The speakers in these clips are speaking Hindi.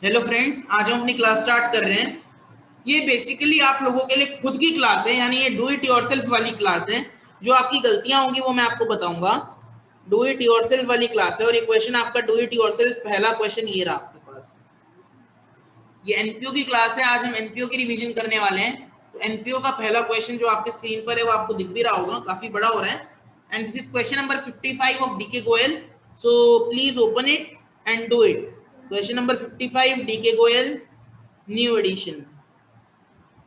हेलो फ्रेंड्स, आज हम अपनी क्लास स्टार्ट कर रहे हैं। ये बेसिकली आप लोगों के लिए खुद की क्लास है, यानी ये डू इट योरसेल्फ वाली क्लास है। जो आपकी गलतियां होंगी वो मैं आपको बताऊंगा। डू इट योरसेल्फ वाली क्लास है और ये क्वेश्चन आपका डू इट योरसेल्फ पहला क्वेश्चन ये रहा आपके पास। ये एनपीओ की क्लास है, आज हम एनपीओ की रिवीजन करने वाले हैं। तो एनपीओ का पहला क्वेश्चन जो आपके स्क्रीन पर है वो आपको दिख भी रहा होगा, काफी बड़ा हो रहा है। And this is question number 55 of DK Goyal. So please open it and do it. Question number 55 DK Goyal, new edition.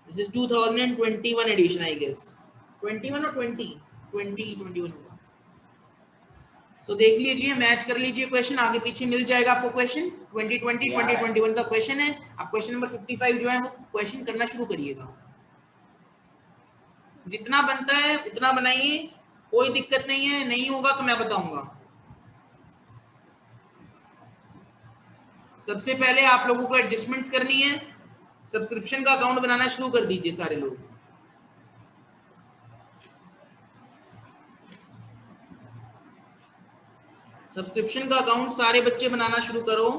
This is 2021 edition, I guess. 21 or 20? 2021 होगा। So देख लीजिए, मैच कर लीजिए क्वेश्चन, आगे पीछे मिल जाएगा आपको क्वेश्चन। 2020 2021 का क्वेश्चन है। आप क्वेश्चन नंबर 55 जो है वो क्वेश्चन करना शुरू करिएगा। जितना बनता है उतना बनाइए, कोई दिक्कत नहीं है। नहीं होगा तो मैं बताऊंगा। सबसे पहले आप लोगों को एडजस्टमेंट्स करनी है। सब्सक्रिप्शन का अकाउंट बनाना शुरू कर दीजिए सारे लोग। सब्सक्रिप्शन का अकाउंट सारे बच्चे बनाना शुरू करो।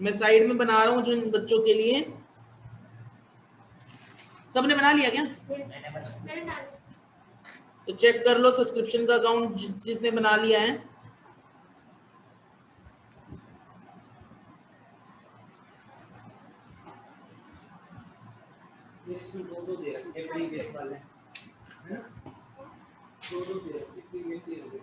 मैं साइड में बना रहा हूं जो इन बच्चों के लिए। सबने बना लिया क्या? तो चेक कर लो सब्सक्रिप्शन का अकाउंट जिसने बना लिया है। इसमें दो दे रखे प्रीवियस वाले, है ना? दो दे रखे प्रीवियस ही हो गए।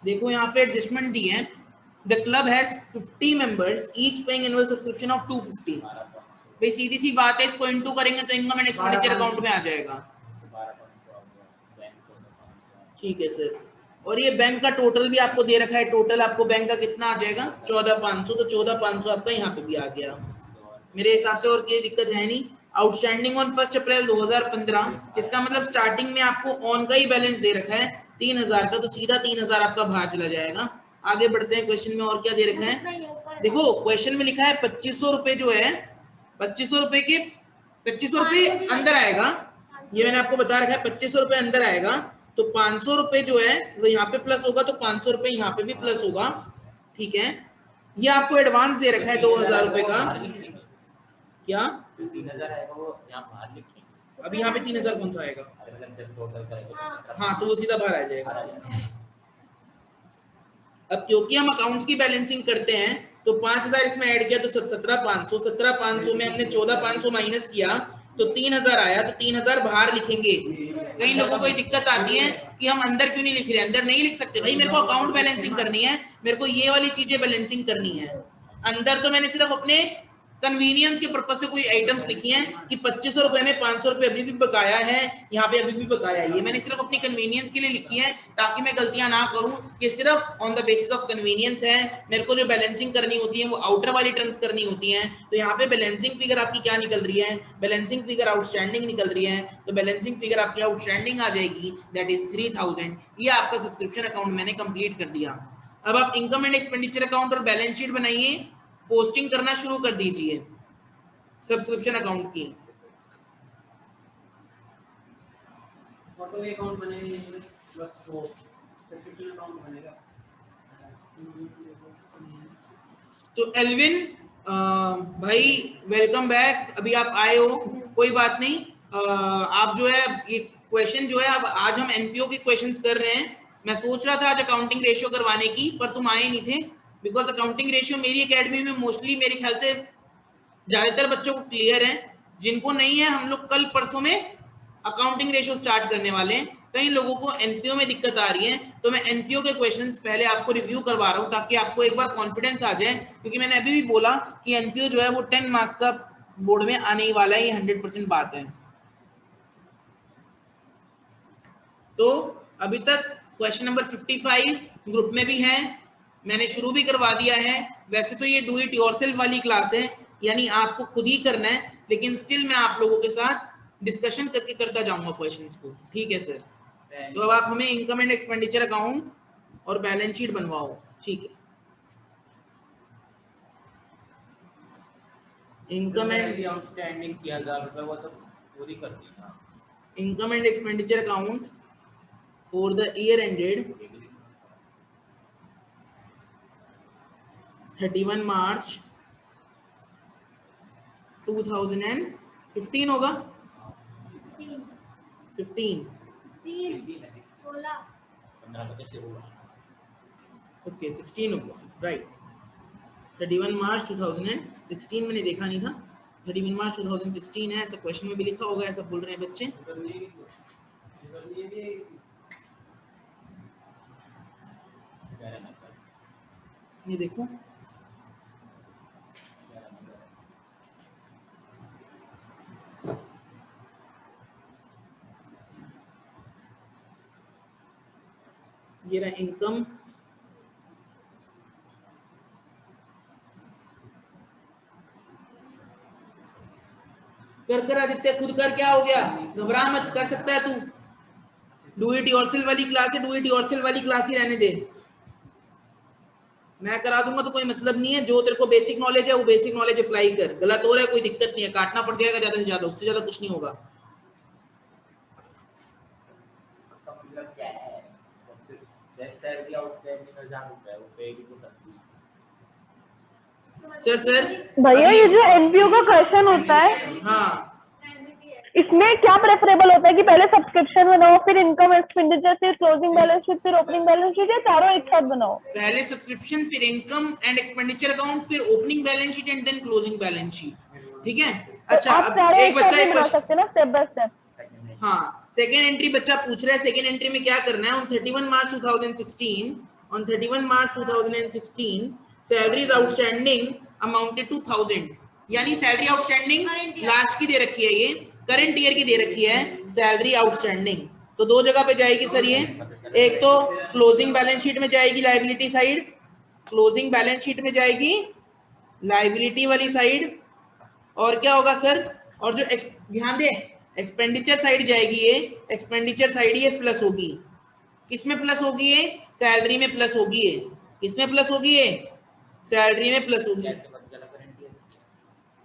देखो यहाँ पे एडजस्टमेंट दी है। The club has 50 members, each paying annual subscription of 250। भाई सीधी सी बात है, इसको इनटू करेंगे तो इनकम एंड एक्सपेंडिचर अकाउंट में आ जाएगा। ठीक है सर। और ये बैंक का टोटल भी आपको दे रखा है। टोटल आपको बैंक का कितना आ जाएगा? 14,500। तो 14,500 आपका यहाँ पे भी आ गया मेरे हिसाब से। और कोई दिक्कत है नहीं। आउटस्टैंडिंग ऑन 1 अप्रैल 2015, इसका मतलब स्टार्टिंग में आपको ऑन का ही बैलेंस दे रखा है 3,000 का, तो सीधा 3,000 आपका बाहर चला जाएगा। आगे बढ़ते हैं क्वेश्चन में। और क्या दे रखा है? देखो क्वेश्चन में लिखा है 2500 रुपए जो है, 2500 रुपए के 2500 रुपए अंदर आएगा। ये मैंने आपको बता रखा है 2500 रुपए अंदर आएगा। तो 500 रुपए जो है वो यहाँ पे प्लस होगा, तो 500 रुपए यहाँ पे भी प्लस होगा। ठीक है। ये आपको एडवांस दे रखा है 2,000 रुपए का। क्या 3,000 आएगा वो यहाँ बाहर लिखेंगे। अभी यहाँ पे 3,000 कौन सा आएगा? हाँ, तो वो सीधा बाहर आ जाएगा। अब क्योंकि हम अकाउंट्स की बैलेंसिंग करते हैं तो 5,000 इसमें ऐड किया तो 17,500। 17,500 में हमने 14,500 माइनस किया तो 3,000 आया। तो 3,000 बाहर लिखेंगे। कई लोगों को ये दिक्कत आती है कि हम अंदर क्यों नहीं लिख रहे। अंदर नहीं लिख सकते भाई, मेरे को अकाउंट बैलेंसिंग करनी है, मेरे को ये वाली चीजें बैलेंसिंग करनी है। अंदर तो मैंने सिर्फ अपने कन्वीनियंस के पर्पस से कोई आइटम्स लिखी हैं कि 2500 रुपए में 500 रुपए अभी भी बकाया है, यहाँ पे अभी भी बकाया है। ये मैंने सिर्फ अपनी कन्वीनियंस के लिए लिखी है ताकि मैं गलतियां ना करूं। ये सिर्फ on the basis of convenience है। मेरे को जो बैलेंसिंग करनी होती है वो आउटर वाली टर्म्स करनी होती हैं। तो यहाँ पे बैलेंसिंग फिगर आपकी क्या निकल रही है? बैलेंसिंग फिगर आउटस्टैंडिंग निकल रही है। तो बैलेंसिंग फिगर आपकी आउटस्टैंडिंग आ जाएगी, दैट इज 3,000। ये आपका सब्सक्रिप्शन अकाउंट मैंने कंप्लीट कर दिया। अब आप इनकम एंड एक्सपेंडिचर अकाउंट और बैलेंस शीट बनाइए, पोस्टिंग करना शुरू कर दीजिए सब्सक्रिप्शन अकाउंट की। ऑटो अकाउंट बनेगा, बस वो सब्सक्रिप्शन अकाउंट बनेगा। तो एल्विन भाई वेलकम बैक। अभी आप आए हो, कोई बात नहीं। आप जो है ये क्वेश्चन जो है, अब आज हम एनपीओ के क्वेश्चंस कर रहे हैं। मैं सोच रहा था आज अकाउंटिंग रेशियो करवाने की, पर तुम आए नहीं थे। बिकॉज अकाउंटिंग रेशियो मेरी एकेडमी में मोस्टली मेरे ख्याल से ज्यादातर बच्चों को क्लियर है। जिनको नहीं है, हम लोग कल परसों में अकाउंटिंग रेशियो स्टार्ट करने वाले हैं। कई लोगों को एनपीओ में दिक्कत आ रही है, तो मैं एनपीओ के क्वेश्चंस पहले आपको रिव्यू करवा रहा हूं ताकि आपको एक बार कॉन्फिडेंस आ जाए, क्योंकि मैंने अभी भी बोला कि एनपीओ जो है वो 10 मार्क्स का बोर्ड में आने ही वाला है, ये 100% बात है। तो अभी तक क्वेश्चन नंबर 55 ग्रुप में भी है, मैंने शुरू भी करवा दिया है। वैसे तो ये डू इट योरसेल्फ वाली क्लास है, यानी आपको खुद ही करना है, लेकिन स्टिल मैं आप लोगों के साथ डिस्कशन करके करता जाऊंगा क्वेश्चंस को, ठीक है सर। तो अब आप हमें इनकम एंड एक्सपेंडिचर अकाउंट और बैलेंस शीट बनवाओ, ठीक है। इनकम एंड आउटस्टैंडिंग 3000 रुपए वो तो पूरी कर दी ना। Income and expenditure account for the year ended 31 March 2015 होगा, 15 ओके 16 होगा, राइट। 31 मार्च 2016 मैंने देखा नहीं था, 31 मार्च 2016 है, ऐसा क्वेश्चन में भी लिखा होगा, ऐसा बोल रहे हैं बच्चे। ये देखो ये रहा इनकम, कर आदित्य खुद कर, क्या हो गया, घबरा मत, कर सकता है तू। डू इट योरसेल्फ वाली क्लास है, डू इट योरसेल्फ वाली क्लास ही रहने दे, मैं करा दूंगा तो कोई मतलब नहीं है। जो तेरे को बेसिक नॉलेज है वो बेसिक नॉलेज अप्लाई कर, गलत हो रहा है कोई दिक्कत नहीं है, काटना पड़ जाएगा ज्यादा से ज्यादा, उससे ज्यादा कुछ नहीं होगा। मतलब क्या है, सैलरी आउटस्टैंडिंग 1000 रुपए वो पे भी तो करती है। सर भैया ये जो एनपीओ का क्वेश्चन होता है, हाँ इसमें क्या प्रेफरेबल होता है कि पहले सब्सक्रिप्शन बनाओ, फिर इनकम एक्सपेंडिचर, फिर क्लोजिंग बैलेंस शीट, फिर ओपनिंग बैलेंस शीट, या चारों एक साथ बनाओ? पहले सब्सक्रिप्शन, फिर इनकम एंड एक्सपेंडिचर अकाउंट, फिर opening balance sheet and then closing balance sheet, ठीक है। अच्छा आप अब चारों एक एक साथ बच्चा नहीं एक बना क्वेश्चन, सकते ना, स्टेप बाय स्टेप। हाँ सेकेंड एंट्री बच्चा पूछ रहा है, सेकेंड एंट्री में क्या करना है, on 31 March 2016, on 31 March 2016 salaries outstanding amounted to 1000, यानी सैलरी आउटस्टैंडिंग लास्ट की दे रखी है, ये करंट ईयर की दे रखी है सैलरी आउटस्टैंडिंग, तो दो जगह पे जाएगी सर ये, एक तो क्लोजिंग बैलेंस शीट में जाएगी liability side, closing balance sheet में जाएगी लायबिलिटी वाली साइड, और क्या होगा सर, और जो ध्यान दे एक्सपेंडिचर साइड जाएगी ये, एक्सपेंडिचर साइड ये प्लस होगी, किसमें प्लस होगी ये, सैलरी में प्लस होगी ये, किसमें प्लस होगी ये, सैलरी में प्लस होगी।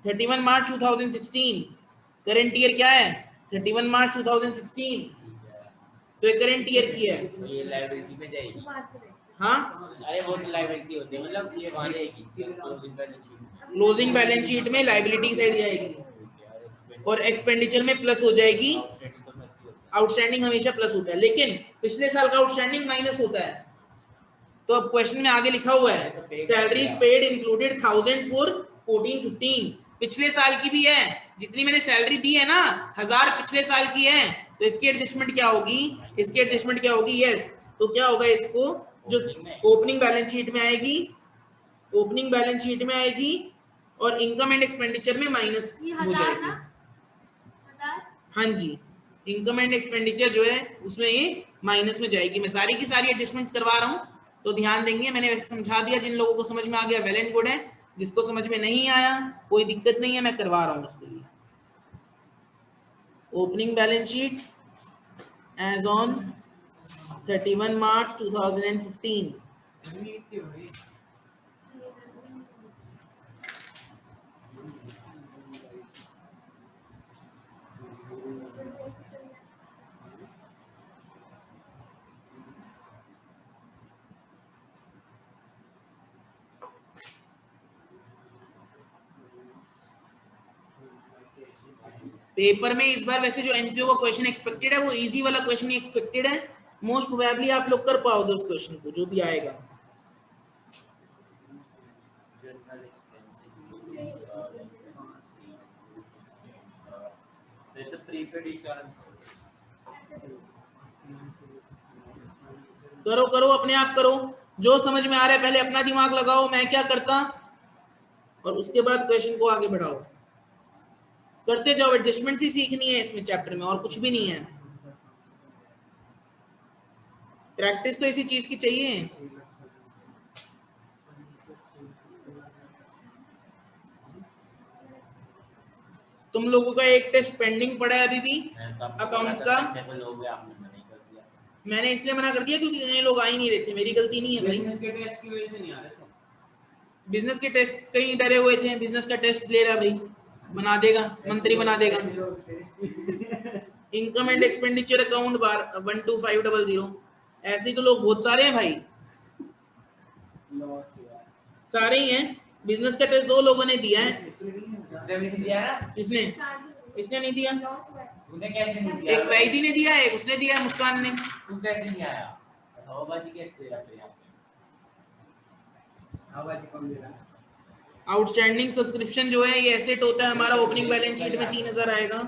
31 मार्च 2016 करंट ईयर क्या है, 31 मार्च 2016, तो ये करंट ईयर की है, तो ये लायबिलिटी में जाएगी। हाँ अरे वो तो लायबिलिटी होती है, मतलब ये वहां जाएगी क्लोजिंग बैलेंस शीट में लायबिलिटी साइड जाएगी, और एक्सपेंडिचर में प्लस हो जाएगी, आउटस्टैंडिंग हमेशा प्लस होता है, लेकिन पिछले साल का आउटस्टैंडिंग माइनस होता है। तो अब क्वेश्चन में आगे लिखा हुआ है सैलरीज पेड इंक्लूडेड 1000 फॉर 14-15, पिछले साल की भी है, जितनी मैंने सैलरी दी है ना 1000 पिछले साल की है, तो इसकी एडजस्टमेंट क्या होगी, इसकी एडजस्टमेंट क्या होगी, यस, तो क्या होगा, इसको जो ओपनिंग बैलेंस शीट में आएगी, ओपनिंग बैलेंस शीट में आएगी, और इनकम एंड एक्सपेंडिचर में माइनस हो जाएगी। हाँ जी, इनकम एंड एक्सपेंडिचर जो है उसमें ये माइनस में जाएगी। मैं सारी की सारी एडजस्टमेंट्स करवा रहा हूँ, तो ध्यान देंगे। मैंने वैसे समझा दिया, जिन लोगों को समझ में आ गया वेल एंड गुड है, जिसको समझ में नहीं आया कोई दिक्कत नहीं है, मैं करवा रहा हूँ उसके लिए। Opening balance sheet as on 31 March 2015, paper में इस बार वैसे जो एमपीओ का क्वेश्चन एक्सपेक्टेड है वो इजी वाला क्वेश्चन ही एक्सपेक्टेड है, मोस्ट प्रोबेबली आप लोग कर पाओगे उस क्वेश्चन को जो भी आएगा। करो करो, अपने आप करो, जो समझ में आ रहा है पहले अपना दिमाग लगाओ मैं क्या करता, और उसके बाद क्वेश्चन को आगे बढ़ाओ, करते जाओ। एडजस्टमेंट ही सीखनी है इसमें चैप्टर में, और कुछ भी नहीं है। प्रैक्टिस तो इसी चीज की चाहिए। तुम लोगों का एक टेस्ट पेंडिंग पड़ा है अभी भी अकाउंट्स का। मैंने इसलिए मना कर दिया क्योंकि कई लोग आ ही नहीं रहे थे, मेरी गलती नहीं है भाई। बिजनेस के टेस्ट की वजह से नहीं आ रहे थे। बिजनेस के टेस्ट कहीं डरे हुए थे, बिजनेस का टेस्ट ले रहा भाई, बना देगा, मंत्री बना देगा। इनकम एंड एक्सपेंडिचर अकाउंट बार 12500, ऐसे ही तो लोग बहुत सारे हैं भाई, सारे ही हैं। बिजनेस का टेस्ट 2 लोगों ने दिया है। किसने? इसने नहीं दिया, तूने कैसे नहीं दिया? एक वैदी ने दिया है, एक उसने दिया है, मुस्कान ने। तू कैसे नहीं आया? हवाबाजी कैसे दे रहा फिर यहाँ पे? हवाबाजी कौन दे रहा? आउटस्टैंडिंग सब्सक्रिप्शन जो है ये एसेट होता है हमारा, ओपनिंग बैलेंस शीट में 3000 आएगा।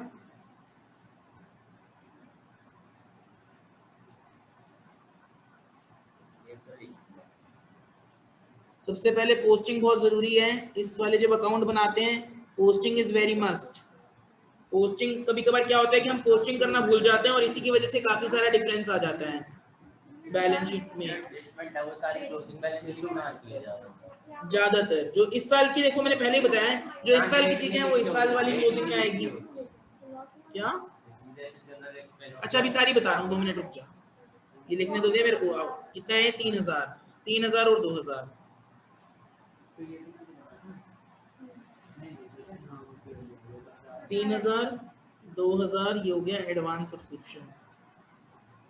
सबसे पहले पोस्टिंग बहुत जरूरी है इस वाले, जब अकाउंट बनाते हैं posting is very must. Posting कभी कभार क्या होता है कि हम पोस्टिंग करना भूल जाते हैं और इसी की वजह से काफी सारा डिफरेंस आ जाता है बैलेंस शीट में। वो सारी क्लोजिंग बैलेंस शीट में किया जाता है ज्यादातर जो इस साल की, देखो मैंने पहले ही बताया है, जो इस साल की चीजें हैं वो इस साल वाली क्लोजिंग में आएगी। क्या? अच्छा अभी सारी बता रहा हूँ, 2 मिनट रुक जा, ये लिखने तो दे मेरे को। आओ कितना है? 3000 और 2000। 3000 2000 ये हो गया एडवांस सब्सक्रिप्शन।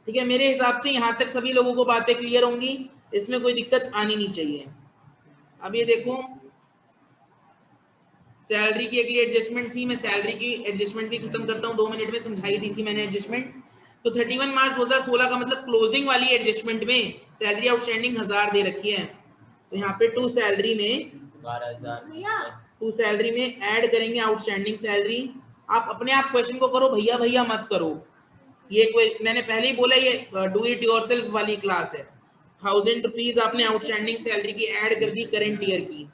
ठीक है, मेरे हिसाब से यहाँ तक सभी लोगों को बातें क्लियर होंगी, इसमें कोई दिक्कत आनी नहीं चाहिए। अब ये देखो सैलरी की अगली एडजस्टमेंट थी, मैं सैलरी की एडजस्टमेंट भी खत्म करता हूँ, 2 मिनट में समझाई दी थी मैंने एडजस्टमेंट। तो 31 मार्च 2016 का मतलब क्लोजिंग वाली एडजस्टमेंट में सैलरी आउटस्टैंडिंग 1000 दे रखी है, तो यहाँ पे टू सैलरी में ऐड करेंगे आउटस्टैंडिंग सैलरी। आप अपने आप क्वेश्चन को करो, भैया भैया मत करो, ये कोई मैंने पहले ही बोला, ये डू इट योरसेल्फ वाली क्लास है। 1000 रुपीज आपने आउटस्टैंडिंग सैलरी की ऐड कर दी करंट ईयर की।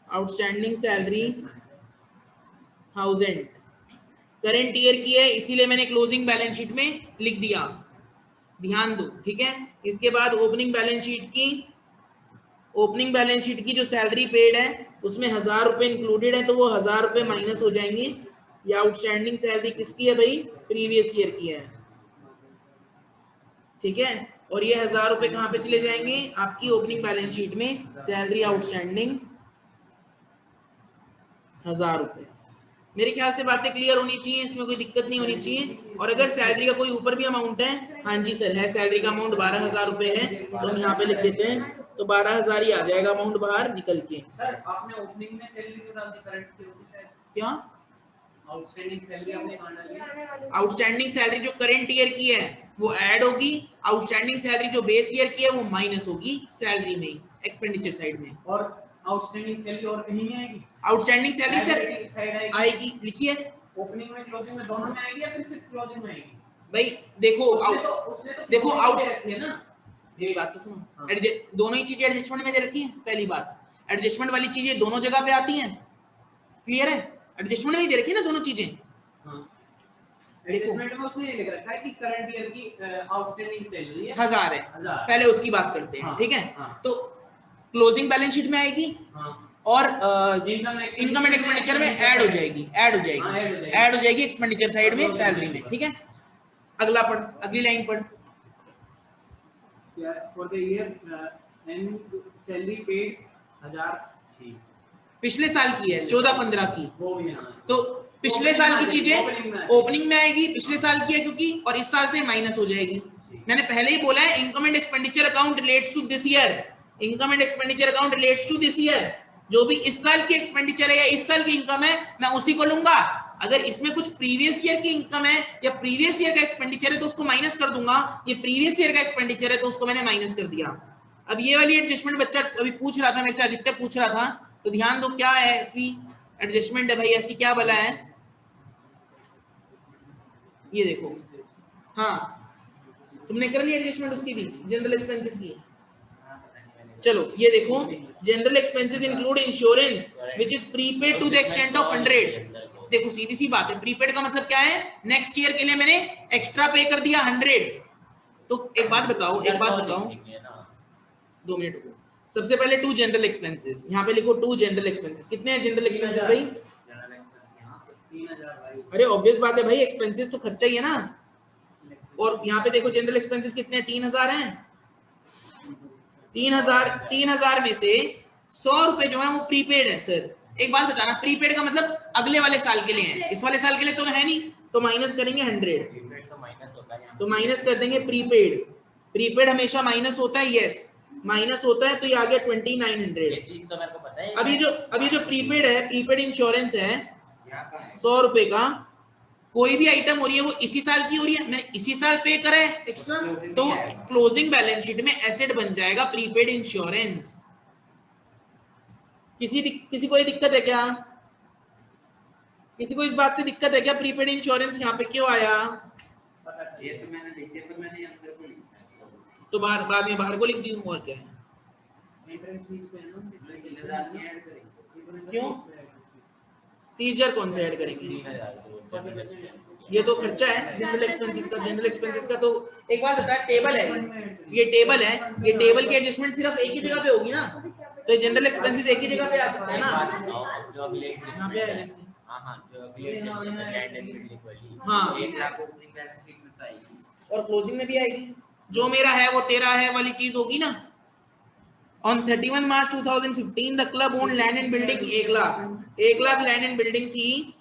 आउटस्टैंडिंग सैलरी 1000 करंट ईयर की है, इसीलिए मैंने क्लोजिंग बैलेंस शीट में लिख दिया, ध्यान दो। ठीक है, इसके बाद ओपनिंग बैलेंस शीट की जो सैलरी पेड है उसमें 1000 रुपए इंक्लूडेड है, तो वो 1000 रुपए माइनस हो जाएंगे। ये आउटस्टैंडिंग सैलरी किसकी है भाई? प्रीवियस ईयर की है। ठीक है, और ये 1000 रुपए कहाँ पे चले जाएंगे? आपकी ओपनिंग बैलेंस शीट में सैलरी आउटस्टैंडिंग 1000 रुपए। मेरे ख्याल से बातें क्लियर होनी चाहिए, इसमें कोई दिक्कत नहीं होनी चाहिए। और अगर सैलरी का कोई ऊपर भी अमाउंट है, हाँ जी सर है, सैलरी का अमाउंट 12000 रुपए है, तो हम यहाँ पे लिख देते हैं, तो 12000 ही आ जाएगा अमाउंट बाहर निकल के। सर आपने ओपनिंग में सैलरी तो डाल दी करंट की होगी शायद। क्या आउटस्टैंडिंग सैलरी आपने कहां डाली? आउटस्टैंडिंग सैलरी जो करंट ईयर की है वो ऐड होगी, आउटस्टैंडिंग सैलरी जो बेस ईयर की है वो माइनस होगी सैलरी में, एक्सपेंडिचर साइड में। और आउटस्टैंडिंग सैलरी और कहीं नहीं आएगी? आउटस्टैंडिंग सैलरी सर आएगी, लिखिए ओपनिंग में क्लोजिंग में दोनों में आएगी या फिर सिर्फ क्लोजिंग में आएगी? भाई देखो उसने तो देखो आउट रखी है ना, मेरी बात तो सुनो। दोनों ही चीजें एडजस्टमेंट में दे रखी है। पहली बात, एडजस्टमेंट वाली चीजें दोनों जगह पे आती हैं, क्लियर है? एडजस्टमेंट में दे रखी है ना दोनों चीजें। हां, एडजस्टमेंट में उसने ये लिख रखा है कि करंट ईयर की आउटस्टैंडिंग सैलरी 1000 है, पहले उसकी बात करते हैं। ठीक है, तो क्लोजिंग बैलेंस शीट में आएगी और इनकम एंड एक्सपेंडिचर में ऐड हो जाएगी एक्सपेंडिचर साइड में सैलरी में। ठीक है, अगला पढ़, अगली लाइन पढ़। For the year and salary paid 1000 थी, पिछले साल की है, 14-15 की, वो भी हां, तो पिछले साल की चीजें ओपनिंग में आएगी, पिछले साल की है क्योंकि, और इस साल से माइनस हो जाएगी। मैंने पहले ही बोला है income and expenditure account relates to this year, income and expenditure account relates to this year. जो भी इस साल की एक्सपेंडिचर है या इस साल की इनकम है, मैं उसी को लूंगा। अगर इसमें कुछ प्रीवियस ईयर की इनकम है या प्रीवियस ईयर का एक्सपेंडिचर है तो उसको माइनस कर दूंगा। ये प्रीवियस ईयर का एक्सपेंडिचर है तो उसको मैंने माइनस कर दिया। अब ये वाली एडजस्टमेंट बच्चा अभी पूछ रहा था मेरे से, आदित्य पूछ रहा था तो ध्यान दो क्या है, ऐसी एडजस्टमेंट है भाई, ऐसी क्या बला है, ये देखो। हाँ तुमने कर ली एडजस्टमेंट उसकी भी, जनरल एक्सपेंसेस की। चलो ये देखो, general expenses include insurance which is prepaid to the extent of 100। देखो सीधी सी बात है, प्रीपेड का मतलब क्या है, नेक्स्ट ईयर के लिए मैंने एक्स्ट्रा पे कर दिया 100। तो एक बात बताओ, 2 मिनट रुको। सबसे पहले टू जनरल एक्सपेंसेस, यहाँ पे लिखो टू जनरल एक्सपेंसेस। कितने हैं जनरल एक्सपेंसेस भाई? 3000 भाई। अरे ऑब्वियस बात है भाई, एक्सपेंसेस तो खर्चा ही है ना। और यहाँ पे देखो जनरल एक्सपेंसेस कितने हैं, 3000 हैं। 3000 में से 100 रुपए जो है वो प्रीपेड है। सर एक बात बताना, प्रीपेड का मतलब अगले वाले साल के लिए है, इस वाले साल के लिए तो है नहीं, तो माइनस करेंगे 100, तो माइनस कर देंगे प्रीपेड। प्रीपेड हमेशा माइनस होता है, यस माइनस होता है, तो ये आ गया 2900। ये चीज तो मेरे को पता है। अभी जो प्रीपेड है, प्रीपेड इंश्योरेंस है 100 रुपए का, कोई भी आइटम हो रही है वो इसी साल की हो रही है, मैंने इसी साल पे करा है एक्स्ट्रा, तो क्लोजिंग बैलेंस शीट में एसेट बन जाएगा प्रीपेड इंश्योरेंस। किसी को ये दिक्कत है क्या? किसी को इस बात से दिक्कत है क्या, प्रीपेड इंश्योरेंस यहाँ पे क्यों आया? ये तो मैंने लिखे, तो मैंने अंदर को लिखा है, तो बाद में बाहर को लिख दी हूँ, और क्या है। एंट्रेंस फीस पे है ना, इसमें 3000 नहीं ऐड करेंगे। क्यों? 30,000 कौन से ऐड करेंगे? 3000 ये तो खर्चा है जनरल एक्सपेंसेस का। जनरल एक्सपेंसेस का तो एक बात बता, टेबल है ये टेबल है, ये टेबल की एडजस्टमेंट सिर्फ एक ही जगह पे होगी ना, तो ये जनरल एक्सपेंसेस एक ही जगह पे आ सकता है ना। जो अगले यहाँ पे आएगा। हां जो अगले लैंड एंड बिल्डिंग वाली, हाँ 1 लाख ओपनिंग बैलेंस शीट में आएगी और क्लोजिंग में भी आएगी। जो मेरा है वो तेरा है वाली चीज होगी ना। On 31 March 2015 the club owned land and building 1 lakh land and building थी,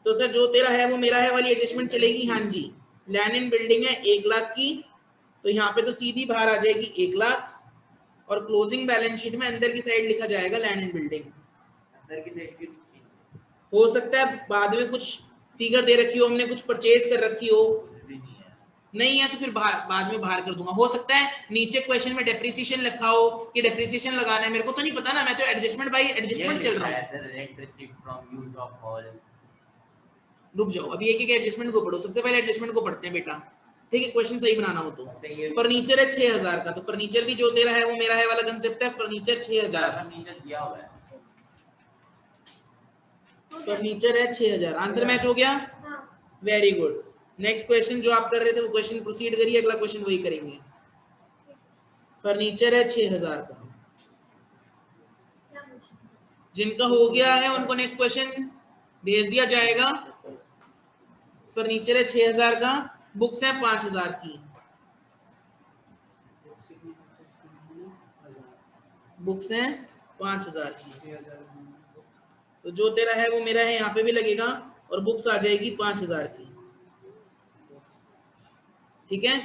तो सर जो तेरा है वो मेरा है वाली एडजस्टमेंट चलेगी। हाँ जी, लैंड एंड बिल्डिंग है 1 लाख की, तो यहाँ पे तो सीधी बाहर आ जाएगी 1 लाख, और क्लोजिंग बैलेंस शीट में अंदर की साइड लिखा जाएगा लैंड एंड बिल्डिंग। अंदर की साइड की हो सकता है बाद में कुछ फिगर दे रखी हो, हमने कुछ परचेज कर रखी हो, कुछ भी नहीं है। नहीं है तो फिर बाद में बाहर कर दूंगा। हो सकता है नीचे क्वेश्चन में डेप्रिसिएशन लिखा हो कि डेप्रिसिएशन लगाना है, मेरे को तो नहीं पता ना, मैं तो एडजस्टमेंट बाय एडजस्टमेंट चल रहा हूँ। Rent received from use of hall. रुक जाओ, अभी एक एडजस्टमेंट को पढ़ो, सबसे पहले एडजस्टमेंट को पढ़ते हैं बेटा, ठीक है, क्वेश्चन सही बनाना हो तो। फर्नीचर है 6000 का, तो फर्नीचर भी जो तेरा है वो मेरा है वाला कंसेप्ट है। फर्नीचर 6000 फर्नीचर दिया हुआ है, फर्नीचर है 6000। आंसर मैच हो गया, वेरी गुड। नेक्स्ट क्वेश्चन जो आप कर रहे थे वो क्वेश्चन प्रोसीड करिए, अगला क्वेश्चन वही करेंगे। फर्नीचर है 6000 का, जिनका हो गया है उनको नेक्स्ट क्वेश्चन भेज दिया जाएगा। फर्नीचर है 6000 का, बुक्स है 5000 की, बुक्स हैं 5000 की, तो जो तेरा है वो मेरा है, यहाँ पे भी लगेगा, और बुक्स आ जाएगी 5000 की, ठीक है।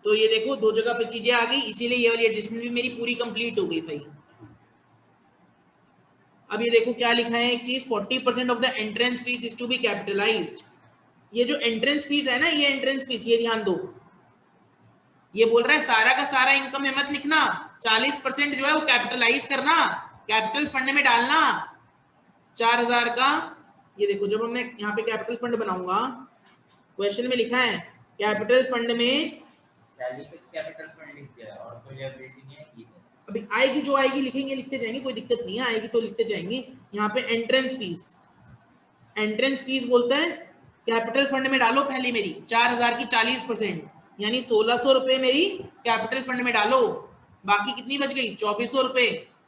तो ये देखो दो जगह पे चीजें आ गई, इसीलिए ये वाली एडजस्टमेंट भी मेरी पूरी कंप्लीट हो गई भाई। अब ये देखो क्या लिखा है एक चीज, 40% of the entrance fees is to be capitalised. ये जो एंट्रेंस फीस है ना, ये एंट्रेंस फीस, ये ध्यान दो, ये बोल रहा है सारा का सारा इनकम है मत लिखना, 40% जो है वो कैपिटलाइज करना, कैपिटल फंड में डालना 4000 का। ये देखो जब मैं यहाँ पे कैपिटल फंड बनाऊंगा, क्वेश्चन में लिखा है कैपिटल फंड में, कैपिटल फंड लिख दिया और तो लिएबिलिटी नहीं है, ठीक है। अभी आएगी जो आएगी लिखेंगे, लिखते जाएंगे, कोई दिक्कत नहीं है, आएगी तो लिखते जाएंगे। यहाँ पे एंट्रेंस फीस, एंट्रेंस फीस बोलता है कैपिटल फंड में डालो पहले मेरी 4000 की 40%, यानी 1600 रुपए मेरी कैपिटल फंड में डालो, बाकी कितनी बच गई 2400 रुपए।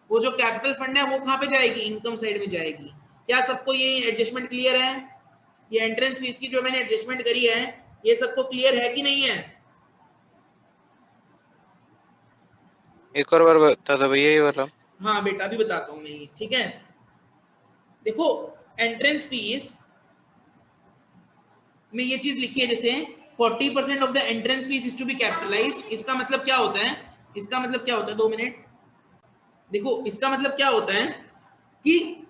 वो जो कैपिटल फंड है वो कहाँ पे जाएगी, इनकम साइड में जाएगी। क्या सबको ये एडजस्टमेंट क्लियर है? ये एंट्रेंस फीस की जो मैंने एडजस्टमेंट करी है ये सबको क्लियर है कि नहीं है? एक और बार बता दो भैया ये वाला। हाँ बेटा अभी बताता हूँ मैं ये, ठीक है। देखो एंट्रेंस फीस में ये चीज लिखी है, जैसे 40% of the entrance fees is to be capitalised. इसका मतलब क्या होता है, इसका मतलब क्या होता है, 2 मिनट। देखो इसका मतलब क्या होता है कि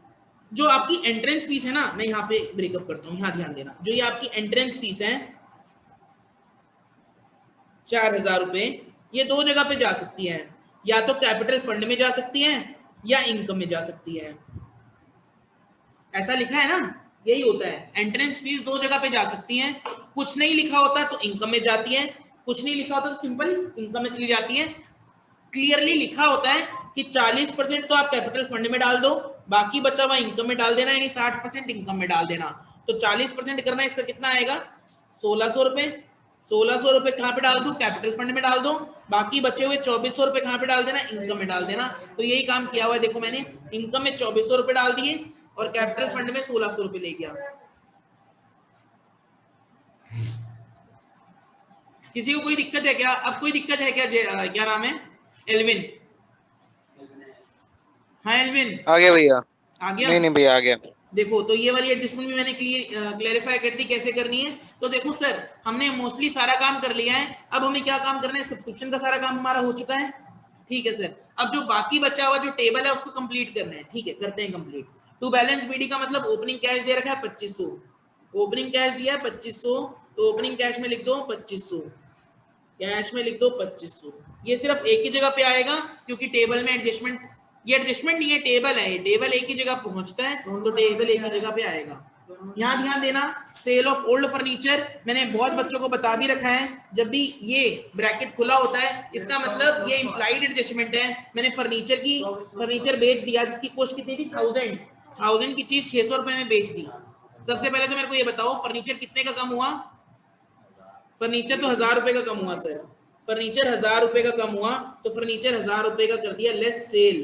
जो आपकी एंट्रेंस फीस है ना, मैं यहाँ पे ब्रेकअप करता हूँ, यहाँ ध्यान देना, जो ये आपकी एंट्रेंस फीस है 4000 रुपए, ये 2 जगह पे जा सकती है, या तो कैपिटल फंड में जा सकती है या इनकम में जा सकती है। ऐसा लिखा है ना, यही होता है। एंट्रेंस फीस दो जगह पे जा सकती है, कुछ नहीं लिखा होता तो इनकम में जाती है, कुछ नहीं लिखा होता तो सिंपल इनकम में चली जाती है। क्लियरली लिखा होता है कि 40% तो आप कैपिटल फंड में डाल दो, बाकी बचा हुआ इनकम में डाल देना, यानी 60% इनकम में डाल देना। तो 40% करना, इसका कितना आएगा 1600 रुपए। 1600 रुपए कहाँ पे डाल दो, कैपिटल फंड में डाल दो, बाकी बचे हुए 2400 रुपए कहाँ पे डाल देना, इनकम में डाल देना। तो यही काम किया हुआ है, देखो मैंने इनकम में 2400 रुपए डाल दिए और कैपिटल फंड में 1600 रुपए ले गया। किसी को कोई दिक्कत है क्या? अब कोई दिक्कत है क्या? क्या नाम है? एल्विन। हाँ एल्विन, आ गया भैया। आ गया? नहीं भैया आ गया। देखो तो ये वाली एडजस्टमेंट भी मैंने क्लेरिफाई कर दी कैसे करनी है। तो देखो सर, हमने मोस्टली सारा काम कर लिया है, अब हमें क्या काम करना है, सब्सक्रिप्शन का सारा काम हमारा हो चुका है, ठीक है सर। अब जो बाकी बचा हुआ जो टेबल है उसको कंप्लीट करना है, ठीक है, करते हैं कंप्लीट। टू बैलेंस बीडी का मतलब ओपनिंग कैश दे रखा है 2500, ओपनिंग कैश दिया है 2500, तो ओपनिंग कैश में लिख दो 2500, कैश में लिख दो 2500। ये सिर्फ एक ही जगह पे आएगा क्योंकि टेबल में एडजस्टमेंट, ये एडजस्टमेंट नहीं है, टेबल है, ये टेबल एक ही जगह पहुंचता है तो टेबल एक ही जगह पे आएगा। यहाँ ध्यान देना, सेल ऑफ ओल्ड फर्नीचर मैंने बहुत बच्चों को बता भी रखा है, जब भी ये ब्रैकेट खुला होता है इसका मतलब ये इंप्लाइड एडजस्टमेंट है। मैंने फर्नीचर बेच दिया जिसकी कॉस्ट कितनी थी 1000 की चीज 600 रुपए में बेच दी। सबसे पहले तो मेरे को ये बताओ फर्नीचर कितने का कम हुआ? फर्नीचर तो 1000 रुपए का कम हुआ सर, फर्नीचर 1000 रुपए का कम हुआ, तो फर्नीचर 1000 रुपए का कर दिया लेस सेल।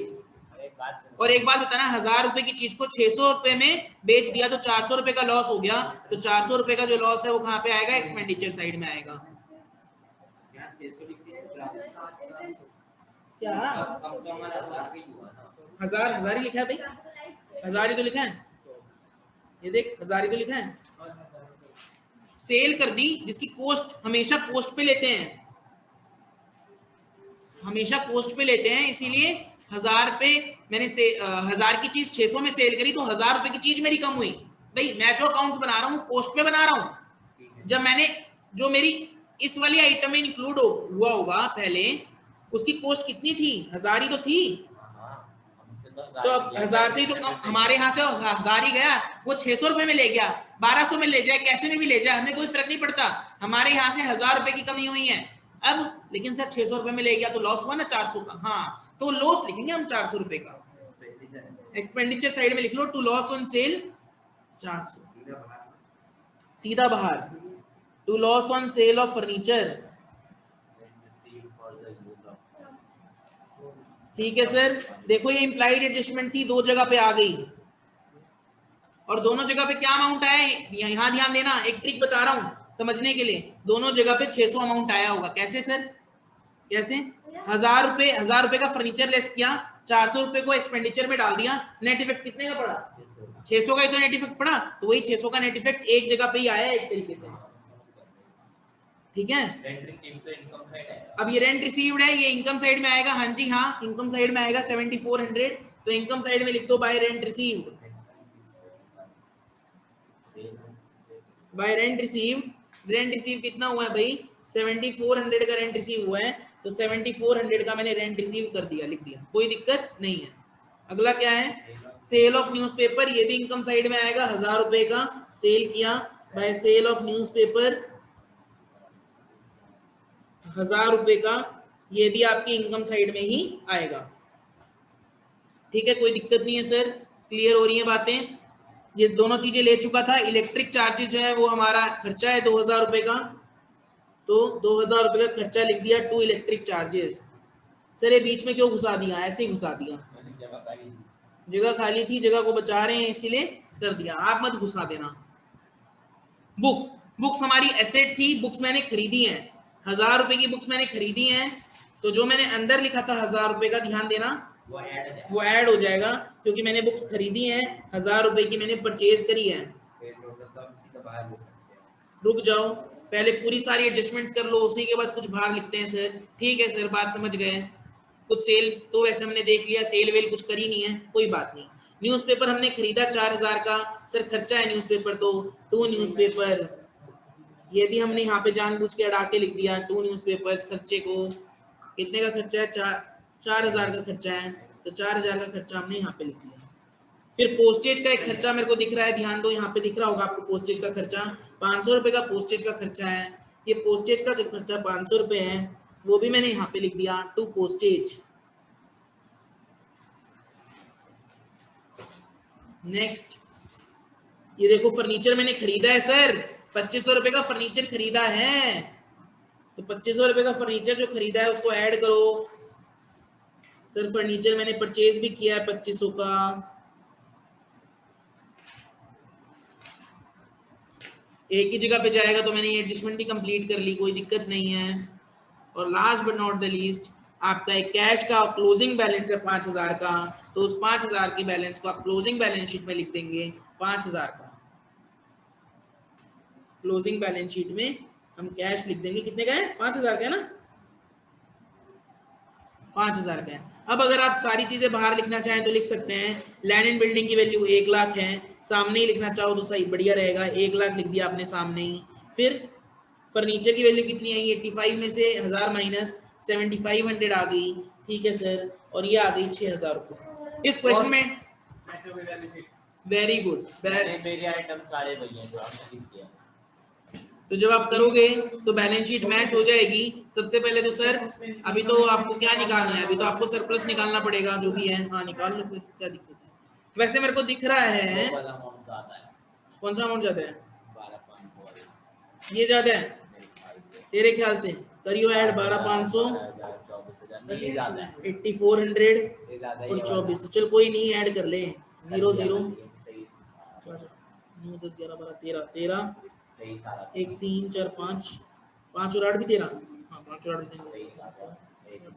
और एक बात बताना, 1000 रुपए की चीज को 600 रुपए में बेच दिया तो 400 रुपए का लॉस हो गया, तो 400 रुपए का जो लॉस है वो कहाँ पे आएगा, एक्सपेंडिचर साइड में आएगा। क्या 1000 ही लिखा है भाई, 1000 ही तो लिखा है, ये देख 1000 ही तो लिखा है। सेल कर दी जिसकी कॉस्ट हमेशा कॉस्ट पे लेते हैं, हमेशा कॉस्ट पे लेते हैं, इसीलिए 1000 पे मैंने 1000 की चीज 600 में सेल करी तो 1000 रुपए की चीज मेरी कम हुई। भाई मैं जो अकाउंट बना रहा हूँ कॉस्ट पे बना रहा हूँ, जब मैंने जो मेरी इस वाली आइटम में इंक्लूड हुआ होगा पहले, उसकी कॉस्ट कितनी थी, 1000 ही तो थी, तो अब 1000 से ही तो कम, हमारे यहाँ से 1000 ही गया, वो 600 रुपए में ले गया, 1200 में ले जाए, कैसे में भी ले जाए, हमें कोई फर्क नहीं पड़ता, हमारे यहाँ से 1000 रुपए की कमी हुई है। अब लेकिन सर 600 रुपए में ले गया तो लॉस हुआ ना 400 का, हाँ तो लॉस लिखेंगे हम 400 रुपए का, एक्सपेंडिचर साइड में लिख लो टू लॉस ऑन सेल 400, सीधा बाहर, to loss on sale of furniture, ठीक है सर। देखो ये इंप्लाइड एडजस्टमेंट थी, दो जगह पे आ गई, और दोनों जगह पे क्या अमाउंट आया है यहाँ ध्यान देना, एक ट्रिक बता रहा हूँ समझने के लिए, दोनों जगह पे 600 अमाउंट आया होगा। कैसे सर, कैसे? 1000 रुपए का फर्नीचर लेस किया, 400 रुपए को एक्सपेंडिचर में डाल दिया, नेट इफेक्ट कितने का पड़ा, 600 का ही तो नेट इफेक्ट पड़ा, तो वही 600 का नेट इफेक्ट एक जगह पे ही आया एक तरीके से, ठीक है। अब ये रेंट रिसीव्ड है, ये इनकम साइड में आएगा, हाँ जी हाँ इनकम साइड में आएगा 7400, तो इनकम साइड में लिख दो bye rent received, bye rent received. Rent receive कितना हुआ है भाई, 7400 का रेंट रिसीव हुआ है, तो 7400 का मैंने रेंट रिसीव कर दिया, लिख दिया, कोई दिक्कत नहीं है। अगला क्या है, सेल ऑफ न्यूज़पेपर, ये भी इनकम साइड में आएगा, 1000 रुपए का सेल किया बाय सेल ऑफ न्यूज़पेपर, 1000 रुपए का, ये भी आपकी इनकम साइड में ही आएगा, ठीक है, कोई दिक्कत नहीं है सर, क्लियर हो रही है बातें। ये दोनों चीजें ले चुका था। इलेक्ट्रिक चार्जेस जो है वो हमारा खर्चा है 2000 रुपए का, तो 2000 रुपए का खर्चा लिख दिया टू इलेक्ट्रिक चार्जेस। सर ये बीच में क्यों घुसा दिया, ऐसे ही घुसा दिया, जगह खाली थी, जगह को बचा रहे हैं इसीलिए कर दिया, आप मत घुसा देना। बुक्स हमारी एसेट थी, बुक्स मैंने खरीदी है, 1000 रुपए की बुक्स मैंने खरीदी है, तो जो मैंने अंदर लिखा था 1000 रुपए का, ध्यान देना वो ऐड हो जाएगा क्योंकि मैंने बुक्स खरीदी हैं, 1000 रुपए की मैंने परचेज करी है। रुक जाओ, पहले पूरी सारी एडजस्टमेंट कर लो, उसी के बाद कुछ बाहर लिखते हैं सर, ठीक है सर, बात समझ गए। कुछ सेल तो वैसे हमने देख लिया, सेल वेल कुछ करी नहीं है, कोई बात नहीं। न्यूज़पेपर हमने खरीदा 4000 का, सर खर्चा है न्यूज़पेपर, तो टू न्यूज़पेपर, ये भी हमने यहाँ पे जानबूझ के अड़ा के लिख दिया, टू न्यूज़पेपर्स, खर्चे को कितने का खर्चा है, 4000 का खर्चा है, तो तो 4000 का खर्चा हमने यहाँ पे लिख दिया। फिर पोस्टेज का एक खर्चा मेरे को दिख रहा है, ध्यान दो, यहाँ पे दिख रहा होगा आपको पोस्टेज का खर्चा 500 रुपए का पोस्टेज का खर्चा है। ये पोस्टेज का जो खर्चा 500 रुपए है वो भी मैंने यहाँ पे लिख दिया टू पोस्टेज। नेक्स्ट, ये देखो फर्नीचर मैंने खरीदा है सर, 2500 रुपए का फर्नीचर खरीदा है, तो 2500 रुपए का फर्नीचर जो खरीदा है उसको ऐड करो। सर फर्नीचर मैंने परचेज भी किया है 2500 का, एक ही जगह पे जाएगा तो मैंने ये एडजस्टमेंट भी कंप्लीट कर ली, कोई दिक्कत नहीं है। और last but not the least, आपका एक कैश का क्लोजिंग बैलेंस है 5000 का, तो उस 5000 के बैलेंस को आप क्लोजिंग बैलेंस शीट में लिख देंगे 5000 का। क्लोजिंग बैलेंस शीट में हम कैश लिख देंगे, कितने का है, 5000 का है ना, 5000 का है। अब अगर आप सारी चीजें बाहर लिखना चाहें तो लिख सकते हैं। लैंड एंड बिल्डिंग की वैल्यू 1 लाख है, सामने ही लिखना चाहो तो सही बढ़िया रहेगा, 1 लाख लिख दिया आपने सामने ही। फिर फर्नीचर की वैल्यू कितनी आई, 85 में से 1000 माइनस 7500 आ गई, ठीक है सर, और ये आ गई 6000 रुपये। इस क्वेश्चन में वेरी गुड, मेरे आइटम सारे वही हैं जो आपने लिख दिया। तो जब आप करोगे तो बैलेंस शीट मैच हो जाएगी। सबसे पहले तो सर अभी तो आपको क्या निकालना है, अभी तो आपको सरप्लस निकालना पड़ेगा जो भी है, हाँ निकाल लो, फिर क्या दिक्कत है। वैसे मेरे को दिख रहा है कौन सा अमाउंट ज्यादा है, 12,500 ये ज्यादा है तेरे ख्याल से, करियो ऐड 12,500 8400 और 2400, चल कोई नहीं ऐड कर ले, 0 0 9 10 11 12 13 13 1 3 4 5 5 और 8 भी 13, हाँ 5 और 8 भी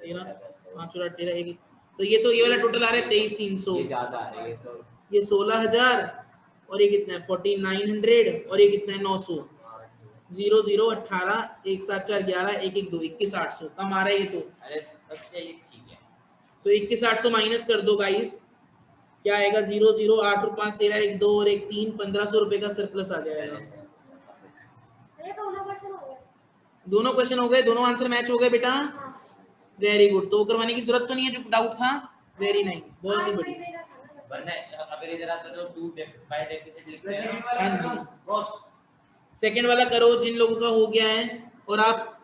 13 5 और 8 13 1, तो ये वाला टोटल आ रहा है 23,300, ये 16,000 और ये कितना है 4900 और ये कितना है 900, 0 0 18 1 7 4 11 1 1 2 21,800 कम आ रहा है ये तो। ठीक है, तो 21,800 माइनस कर दो गाइस, क्या आएगा 0 0 8 और 5 13 1 2 और 1 3 1500 रुपए का सरप्लस आ जाएगा। दोनों क्वेश्चन हो गए, दोनों आंसर मैच हो गए बेटा, वेरी गुड। तो करवाने की जरूरत तो नहीं है जो डाउट था, वेरी नाइस, बहुत ही बढ़िया। वरना अगर इधर आता तो 2 बाय डेफिसिट लिखते हैं। हाँ जी, सेकंड वाला करो जिन लोगों का हो गया है, और आप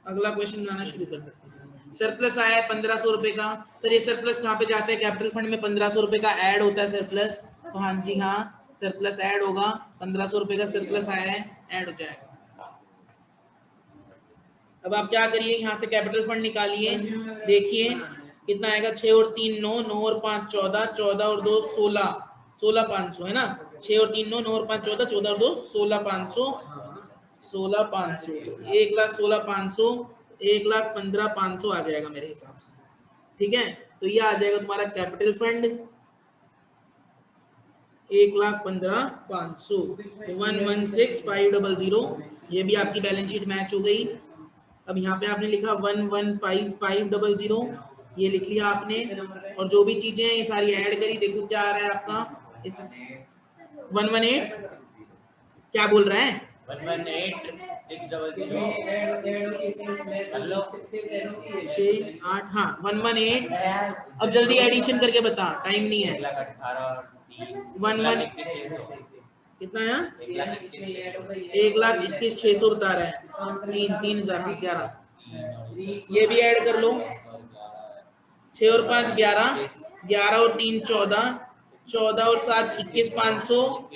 अगला क्वेश्चन बनाना शुरू कर सकते हैं। सरप्लस आया है 1500 रुपए का, सर ये सरप्लस कहाँ पे जाता है, कैपिटल फंड में 1500 रुपए का ऐड होता है सरप्लस, तो हाँ जी हाँ सरप्लस ऐड होगा, 1500 रुपए का सरप्लस आया है, ऐड हो जाएगा। अब आप क्या करिए, यहाँ से कैपिटल फंड निकालिए, देखिए कितना आएगा, 6 और 3 9, 9 और 5 14, 14 और 2 16, 16,500 है ना, 6 और 3 9, 9 और 5 14, 14 और 2 16,500, 16,500 तो 1,16,500, 1,15,500 आ जाएगा मेरे हिसाब से, ठीक है। तो ये आ जाएगा तुम्हारा कैपिटल फंड 1,15,500, 116,500, ये भी आपकी बैलेंस शीट मैच हो गई। अब यहाँ पे आपने लिखा 115,500, ये लिख लिया आपने, और जो भी चीजें हैं ये सारी ऐड करी, देखो क्या आ रहा है आपका, इस 118 क्या बोल रहा है, 118,600 6 8 हाँ 118, अब जल्दी एडिशन करके बता, टाइम नहीं है। 1,18,600 कितना है, 1,21,600 बता रहा है, 3,011, ये भी ऐड कर लो, 6 और 5 11, 11 और 3 14, 14 और 7 21,500,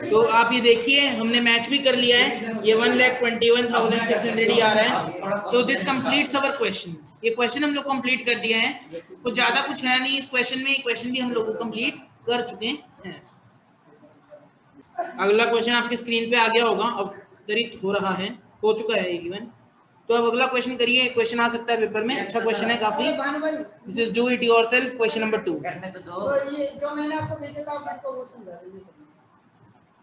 तो आप ये देखिए हमने मैच भी कर लिया है, ये 1,21,600 ही आ रहा है। तो दिस कंप्लीट्स अवर क्वेश्चन, ये क्वेश्चन हम लोग कंप्लीट कर दिया है, कुछ ज्यादा कुछ है नहीं इस क्वेश्चन में, क्वेश्चन भी हम लोग कंप्लीट कर चुके हैं। अगला क्वेश्चन आपकी स्क्रीन पे आ गया होगा, अब तरीत हो रहा है, हो चुका है इवन, तो अब अगला क्वेश्चन करिए, क्वेश्चन आ सकता है पेपर में, अच्छा क्वेश्चन है काफी, this is do it yourself, question number 2। तो ये जो मैंने आपको भेजा था आप मेरे को वो समझा दीजिए,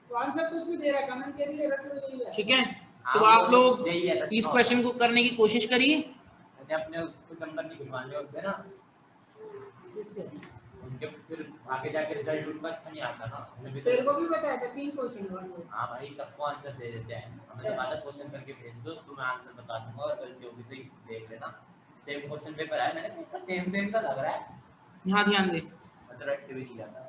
तो आंसर तो उसमें दे रहा है, कमेंट करिए, रट लो यही है, ठीक है। तो आप लोग इस क्वेश्चन को करने की कोशिश करिए, अपने उसको नंबर नहीं गिनवाने होते ना, किसके, उनके फिर आगे जाके रिजल्ट उनका अच्छा नहीं आता ना। तेरे को भी बताया था 3 क्वेश्चन है। हाँ भाई सबको आंसर दे देते हैं, हमें तो आधा क्वेश्चन करके भेज दो तो मैं आंसर बता दूंगा, और गलती होगी तो देख लेना, सेम क्वेश्चन पेपर आया, मैंने कहा सेम सा लग रहा है, यहाँ ध्यान दे। मतलब रट के भी नहीं जाता।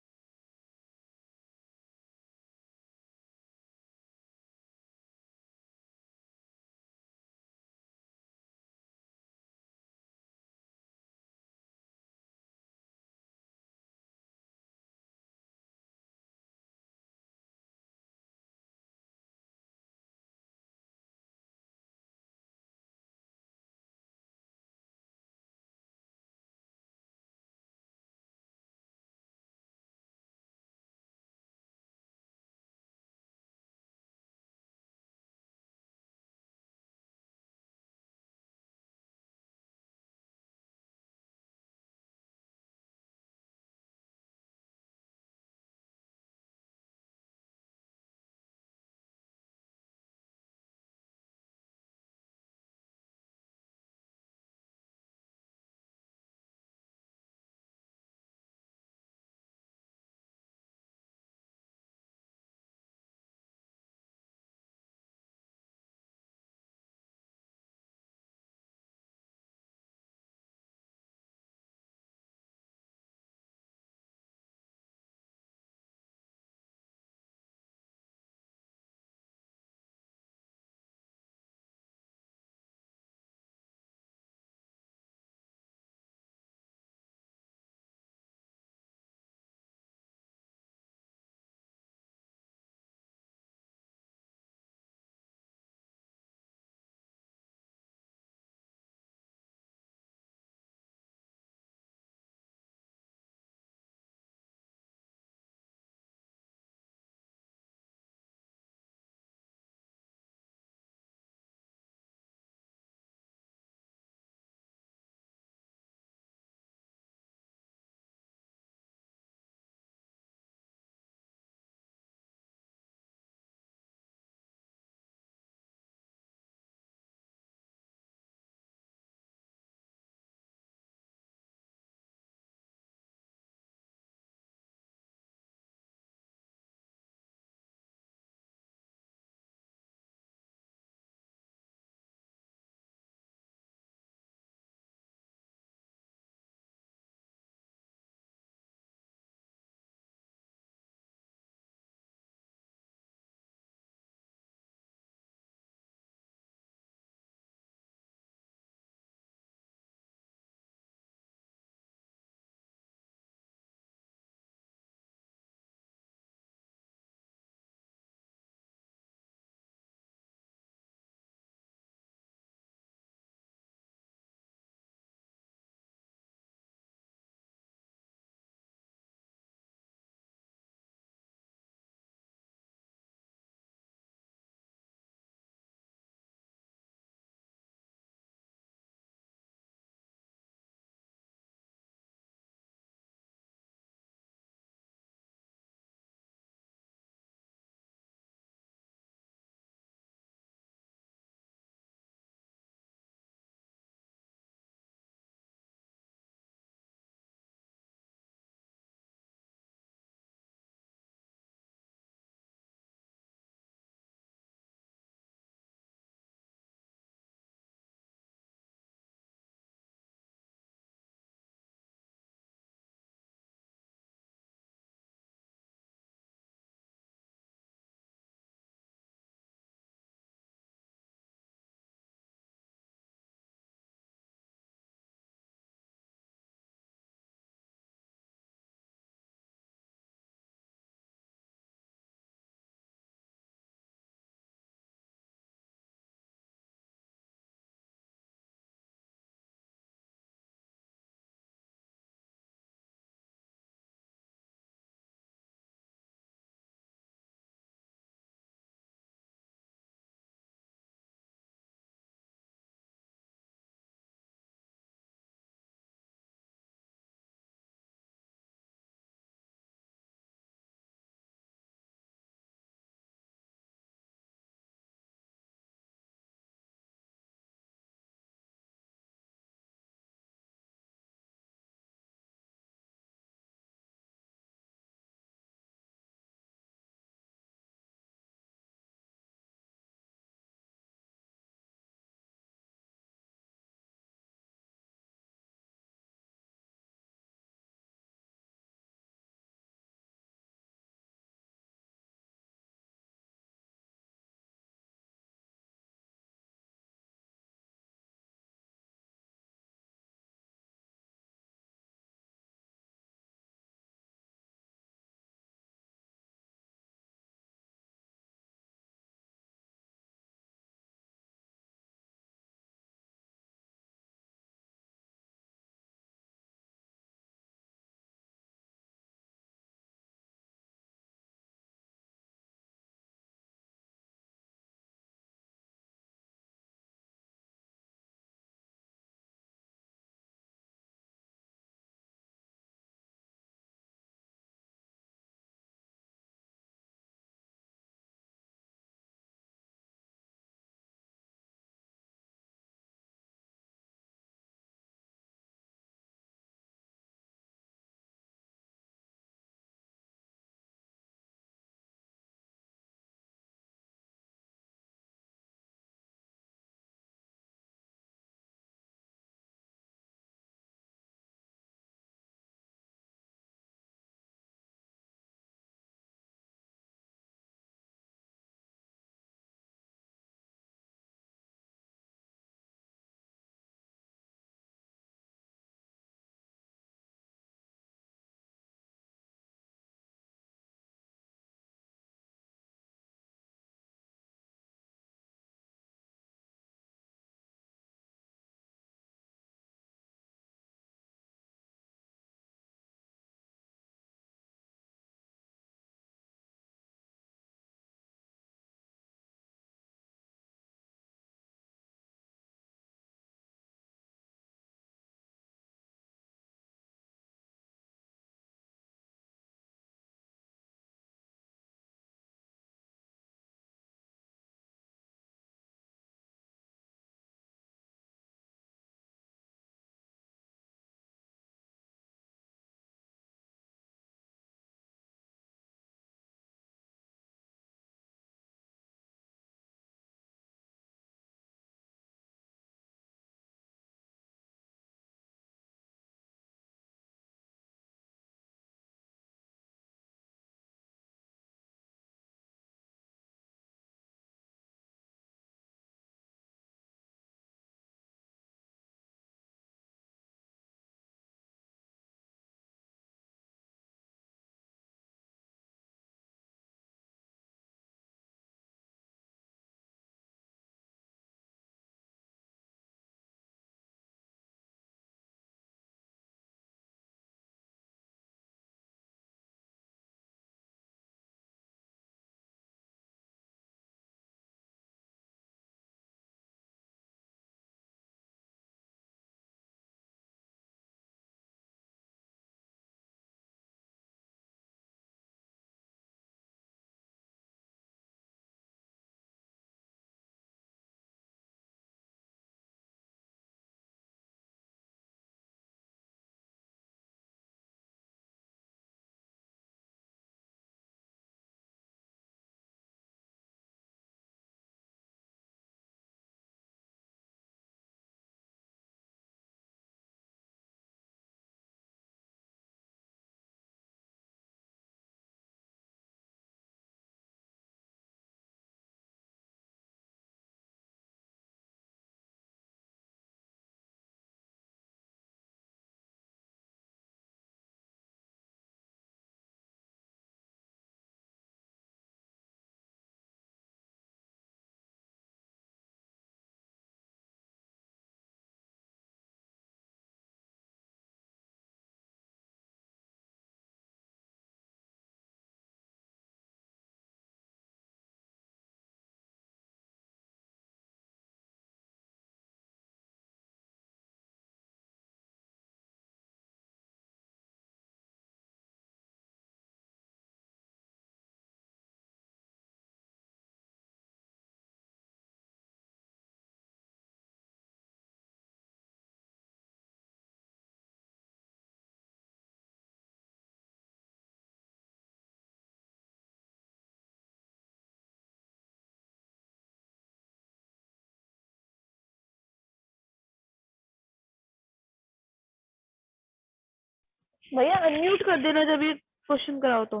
भैया अनम्यूट कर देना जब ये क्वेश्चन कराओ तो।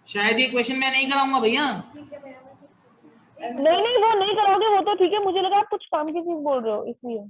शायद ये क्वेश्चन मैं नहीं कराऊंगा भैया। नहीं वो नहीं कराओगे, वो तो ठीक है, मुझे लगा आप कुछ काम की चीज बोल रहे हो इसलिए।